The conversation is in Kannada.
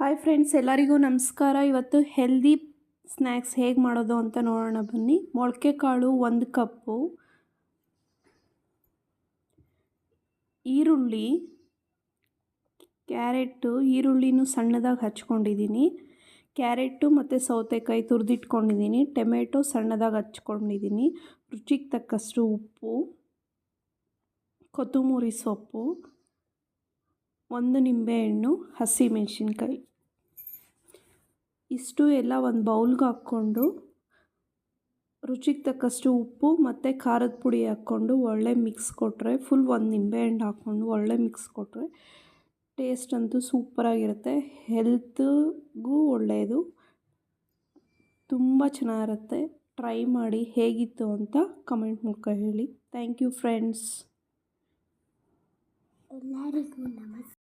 ಹಾಯ್ ಫ್ರೆಂಡ್ಸ್, ಎಲ್ಲರಿಗೂ ನಮಸ್ಕಾರ. ಇವತ್ತು ಹೆಲ್ದಿ ಸ್ನ್ಯಾಕ್ಸ್ ಹೇಗೆ ಮಾಡೋದು ಅಂತ ನೋಡೋಣ ಬನ್ನಿ. ಮೊಳಕೆ ಕಾಳು 1 ಕಪ್ಪು, ಈರುಳ್ಳಿ, ಕ್ಯಾರೆಟು, ಈರುಳ್ಳಿನೂ ಸಣ್ಣದಾಗಿ ಹಚ್ಕೊಂಡಿದ್ದೀನಿ, ಕ್ಯಾರೆಟು ಮತ್ತು ಸೌತೆಕಾಯಿ ತುರಿದಿಟ್ಕೊಂಡಿದ್ದೀನಿ, ಟೊಮೆಟೊ ಸಣ್ಣದಾಗಿ ಹಚ್ಕೊಂಡಿದ್ದೀನಿ, ರುಚಿಗೆ ತಕ್ಕಷ್ಟು ಉಪ್ಪು, ಕೊತ್ತಂಬರಿ ಸೊಪ್ಪು, 1 ನಿಂಬೆಹಣ್ಣು, ಹಸಿಮೆಣಸಿನ್ಕಾಯಿ. ಇಷ್ಟು ಎಲ್ಲ ಒಂದು ಬೌಲ್ಗೆ ಹಾಕ್ಕೊಂಡು ರುಚಿಗೆ ತಕ್ಕಷ್ಟು ಉಪ್ಪು ಮತ್ತು ಖಾರದ ಪುಡಿ ಹಾಕ್ಕೊಂಡು ಒಳ್ಳೆ ಮಿಕ್ಸ್ ಕೊಟ್ಟರೆ, ಫುಲ್ 1 ನಿಂಬೆಹಣ್ಣು ಹಾಕ್ಕೊಂಡು ಒಳ್ಳೆ ಮಿಕ್ಸ್ ಕೊಟ್ಟರೆ ಟೇಸ್ಟ್ ಅಂತೂ ಸೂಪರಾಗಿರುತ್ತೆ. ಹೆಲ್ತ್ಗೂ ಒಳ್ಳೆಯದು, ತುಂಬ ಚೆನ್ನಾಗಿರುತ್ತೆ. ಟ್ರೈ ಮಾಡಿ, ಹೇಗಿತ್ತು ಅಂತ ಕಮೆಂಟ್ ಮೂಲಕ ಹೇಳಿ. Thank you friends. ಎಲ್ಲರಿಗೂ ನಮಸ್ಕಾರ.